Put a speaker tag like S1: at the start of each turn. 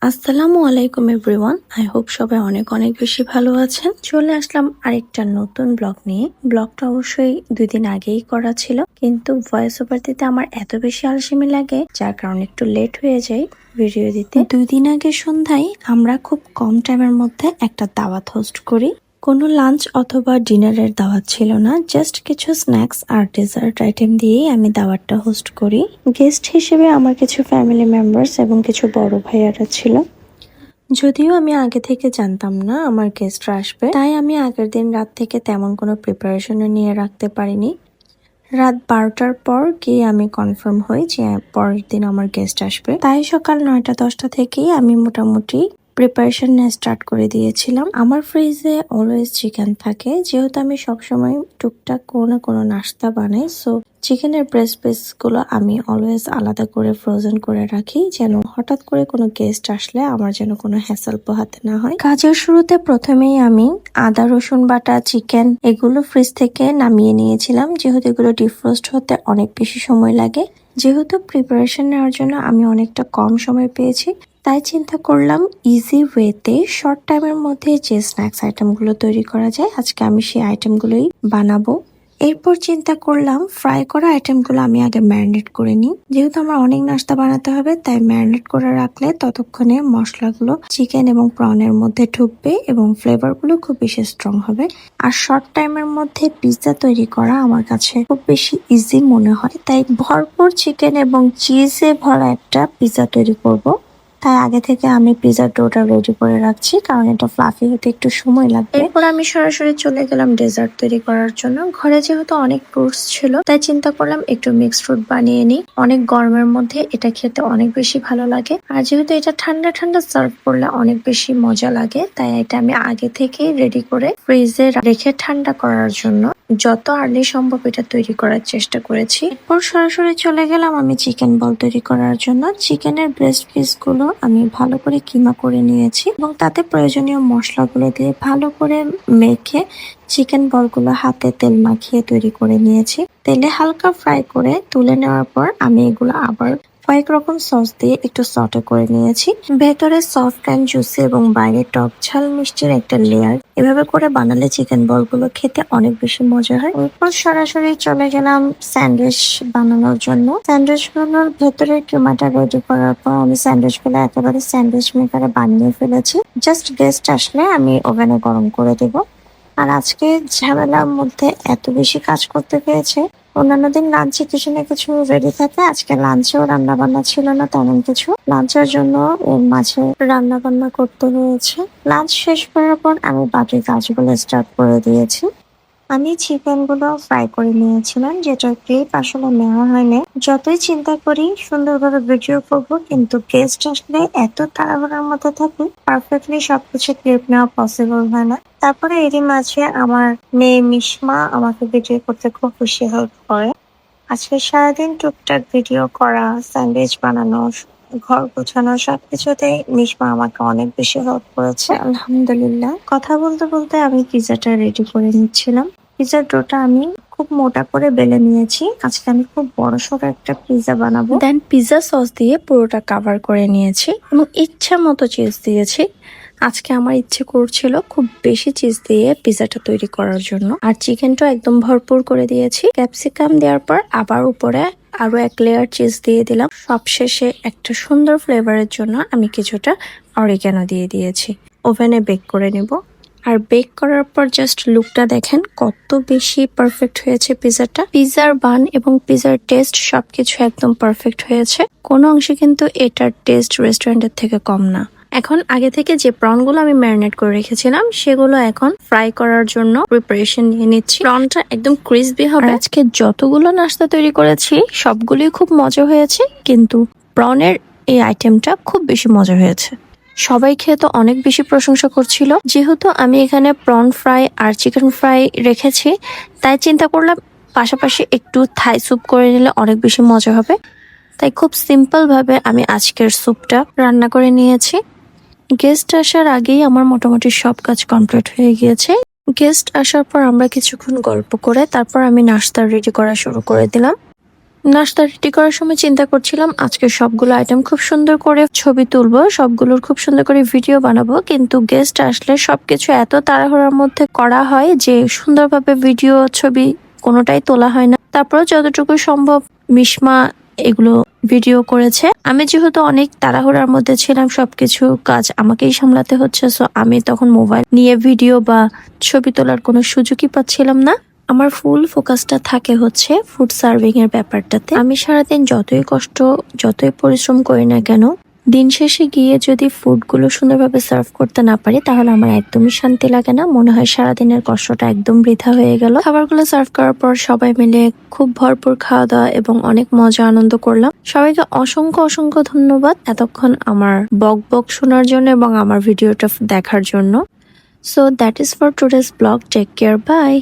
S1: আসসালামু আলাইকুম everyone. I hope সবাই অনেক অনেক বেশি ভালো আছেন। চলে আসলাম আরেকটা নতুন ব্লগ নিয়ে। ব্লগটা অবশ্যই 2 দিন আগেই করা ছিল, কিন্তু ভয়েস ওভার দিতে আমার এত বেশি আলসেমি লাগে যার কারণে একটু লেট হয়ে যায় ভিডিও দিতে। 2 দিন আগে সন্ধ্যায় আমরা খুব কম টাইমের মধ্যে একটা দাওয়াত হোস্ট করি। কোনো লাঞ্চ অথবা ডিনারের দাওয়াত ছিল না, জাস্ট কিছু স্ন্যাক্স আর ডেজার্ট আইটেম দিয়েই আমি দাওয়াতটা হোস্ট করি। গেস্ট হিসেবে আমার কিছু ফ্যামিলি মেম্বার্স এবং কিছু বড় ভাইয়ারা ছিল। যদিও আমি আগে থেকে জানতাম না আমার গেস্টরা আসবে, তাই আমি আগের দিন রাত থেকে তেমন কোনো প্রিপারেশনও নিয়ে রাখতে পারিনি। রাত 12টার পর গিয়ে আমি কনফার্ম হই যে পরের দিন আমার গেস্ট আসবে, তাই সকাল 9টা-10টা থেকেই আমি মোটামুটি প্রিপারেশন নিয়ে স্টার্ট করে দিয়েছিলাম। আমার ফ্রিজে অলওয়েজ চিকেন থাকে, যেহেতু আমি সবসময় টুকটাক কোনো না কোনো নাস্তা বানাই, সো চিকেনের ব্রেস্ট পিসগুলো আমি অলওয়েজ আলাদা করে ফ্রোজেন করে রাখি, যেন হঠাৎ করে কোনো গেস্ট আসলে আমার যেন কোনো হ্যাসেল পোহাতে না হয়। কাজের শুরুতে প্রথমেই আমি আদা রসুন বাটা, চিকেন এগুলো ফ্রিজ থেকে নামিয়ে নিয়েছিলাম, যেহেতু এগুলো ডিফ্রোস্ট হতে অনেক বেশি সময় লাগে। যেহেতু প্রিপারেশন নেওয়ার জন্য আমি অনেকটা কম সময় পেয়েছি, তাই চিন্তা করলাম ইজি ওয়েতে শর্ট টাইমের মধ্যে যে স্ন্যাক্স আইটেমগুলো তৈরি করা যায় আজকে আমি সেই আইটেমগুলোই বানাবো। এরপর চিন্তা করলাম ফ্রাই করা আইটেমগুলো আমি আগে ম্যারিনেট করে নিই। যেহেতু আমার অনেক নাস্তা বানাতে হবে, তাই ম্যারিনেট করে রাখলে ততক্ষণে মশলাগুলো চিকেন এবং প্রনের মধ্যে ঢুকবে এবং ফ্লেভারগুলো খুব বেশি স্ট্রং হবে। আর শর্ট টাইমের মধ্যে পিৎজা তৈরি করা আমার কাছে খুব বেশি ইজি মনে হয়, তাই ভরপুর চিকেন এবং চিজে ভরা একটা পিৎজা তৈরি করব। তাই আগে থেকে আমি পিৎজার ডোটা রেডি করে রাখছি, কারণ এটা ফ্লাফি হতে একটু সময় লাগবে। এরপর আমি সরাসরি চলে গেলাম ডেজার্ট তৈরি করার জন্য। ঘরে যেহেতু অনেক ফ্রুটস ছিল, তাই চিন্তা করলাম একটু মিক্সড ফ্রুট বানিয়ে নিই। অনেক গরমের মধ্যে এটা খেতে অনেক বেশি ভালো লাগে, আর যেহেতু এটা ঠান্ডা ঠান্ডা সার্ভ করলে অনেক বেশি মজা লাগে, তাই এটা আমি আগে থেকেই রেডি করে ফ্রিজে রেখে ঠান্ডা করার জন্য যত আর্লি সম্ভব এটা তৈরি করার চেষ্টা করেছি। এরপর সরাসরি চলে গেলাম আমি চিকেন বল তৈরি করার জন্য। চিকেনের ব্রেস্ট পিসগুলো আমি ভালো করে কিমা করে নিয়েছি এবং তাতে প্রয়োজনীয় মশলাগুলো দিয়ে ভালো করে মেখে চিকেন বলগুলো হাতে তেল মাখিয়ে তৈরি করে নিয়েছি। তেলে হালকা ফ্রাই করে তুলে নেওয়ার পর আমি এগুলো আবার কয়েক রকম সস দিয়ে একটু সটে করে নিয়েছি। ভেতরে সফট অ্যান্ড জুসি এবং বাইরে টক ঝাল মিষ্টির একটা লেয়ার। এভাবে করে বানালে চিকেন বলগুলো খেতে অনেক বেশি মজা হয়। এরপর সরাসরি চলে গেলাম স্যান্ডউইচ বানানোর জন্য। স্যান্ডউইচ গুলোর ভেতরে কিমাটা রেডি করার পর আমি স্যান্ডউইচ গুলো একেবারে স্যান্ডউইচ মেকারে বানিয়ে ফেলেছি। জাস্ট গেস্ট আসলে আমি ওভেনে গরম করে দেবো। আর আজকে ঝামেলার মধ্যে এত বেশি কাজ করতে পেরেছে। অন্যান্য দিন লাঞ্চে কিছু না কিছু রেডি থাকে, আজকে লাঞ্চেও রান্না বান্না ছিল না তেমন কিছু। লাঞ্চের জন্য এর মাঝে রান্না বান্না করতে হয়েছে। লাঞ্চ শেষ করার পর আমি বাকি কাজগুলো স্টার্ট করে দিয়েছি। আমি চিকেন গুলো ফ্রাই করে নিয়েছিলাম, যেটা ক্লিপ আসলে নেওয়া হয়নি। যতই চিন্তা করি সুন্দরভাবে ভিডিও করবো, কিন্তু গেস্ট আসলে এত তাড়াহুড়োর মধ্যে থাকি পারফেক্টলি সবকিছু ক্লিপ নেওয়া পসিবল হয় না। তারপরে এরই মাঝে আমার মেয়ে মিশমা আমাকে ভিডিও করতে খুব বেশি হেল্প করে। আজকে সারাদিন টুকটাক ভিডিও করা, স্যান্ডউইচ বানানো, ঘর গোছানো সবকিছুতেই মিশমা আমাকে অনেক বেশি হেল্প করেছে, আলহামদুলিল্লাহ। কথা বলতে বলতে আমি পিৎজাটা রেডি করে নিচ্ছিলাম। পিৎজার ডোটা আমি খুব মোটা করে বেলে নিয়েছি। আজকে আমি খুব বড়সড় একটা পিৎজা বানাবো। দেন পিৎজা সস দিয়ে পুরোটা কভার করে নিয়েছি এবং ইচ্ছা মতো চিজ দিয়েছি। আজকে আমার ইচ্ছে করছিল খুব বেশি চিজ দিয়ে পিৎজাটা তৈরি করার জন্য, আর চিকেনটা একদম ভরপুর করে দিয়েছি। ক্যাপসিকাম দেওয়ার পর আবার উপরে আরো এক লেয়ার চিজ দিয়ে দিলাম। সবশেষে একটা সুন্দর ফ্লেভারের জন্য আমি কিছুটা অরিগ্যানো দিয়ে দিয়েছি। ওভেনে বেক করে নিব। আর বেক করার পর জাস্ট লুকটা দেখেন কত বেশি পারফেক্ট হয়েছে পিৎজাটা। পিৎজার বান এবং পিৎজার টেস্ট সবকিছু একদম পারফেক্ট হয়েছে। কোনো অংশে কিন্তু এটার টেস্ট রেস্টুরেন্টের থেকে কম না। এখন আগে থেকে যে প্রনগুলো আমি ম্যারিনেট করে রেখেছিলাম সেগুলো এখন ফ্রাই করার জন্য প্রিপারেশন নিয়ে নিচ্ছি। প্রনটা একদম ক্রিসপি হবে। আজকে যতগুলো নাস্তা তৈরি করেছি সবগুলোই খুব মজা হয়েছে, কিন্তু প্রনের এই আইটেমটা খুব বেশি মজা হয়েছে। সবাই খেয়ে তো অনেক বেশি প্রশংসা করছিল। যেহেতু আমি এখানে প্রন ফ্রাই আর চিকেন ফ্রাই রেখেছি, তাই চিন্তা করলাম পাশাপাশি একটু থাই স্যুপ করে নিলে অনেক বেশি মজা হবে। তাই খুব সিম্পল ভাবে আমি আজকের স্যুপটা রান্না করে নিয়েছি। গেস্ট আসার আগেই আমার মোটামুটি সব কাজ কমপ্লিট হয়ে গিয়েছে। গেস্ট আসার পর আমরা কিছুক্ষণ গল্প করে তারপর আমি নাস্তা রেডি করা শুরু করে দিলাম। নাস্তা রেডি করার সময় চিন্তা করছিলাম আজকে সবগুলো আইটেম খুব সুন্দর করে ছবি তুলবো, সবগুলোর খুব সুন্দর করে ভিডিও বানাবো, কিন্তু গেস্ট আসলে সবকিছু এত তাড়াহুড়ার মধ্যে করা হয় যে সুন্দরভাবে ভিডিও ছবি কোনোটাই তোলা হয় না। তারপর যতটুকু সম্ভব মিশমা এগুলো ভিডিও করেছে। আমি যেহেতু অনেক তাড়াহুড়ার মধ্যে ছিলাম, সবকিছু কাজ আমাকেই সামলাতে হচ্ছে, সো আমি তখন মোবাইল নিয়ে ভিডিও বা ছবি তোলার কোনো সুযোগই পাচ্ছিলাম না। আমার ফুল ফোকাসটা থাকে হচ্ছে ফুড সার্ভিং এর ব্যাপারটাতে। আমি সারাদিন যতই পরিশ্রম করি না কেন, দিন শেষে গিয়ে যদি ফুডগুলো সুন্দরভাবে সার্ভ করতে না পারি তাহলে আমার একদমই শান্তি লাগে না। মনে হয় সারাদিনের কষ্টটা একদম বৃথা হয়ে গেল। খাবারগুলো সার্ভ করার পর সবাই মিলে খুব ভরপুর খাওয়া দাওয়া এবং অনেক মজা আনন্দ করলাম। সবাইকে অসংখ্য অসংখ্য ধন্যবাদ এতক্ষণ আমার বক বক শোনার জন্য এবং আমার ভিডিওটা দেখার জন্য। So that is for today's blog. Take care, by.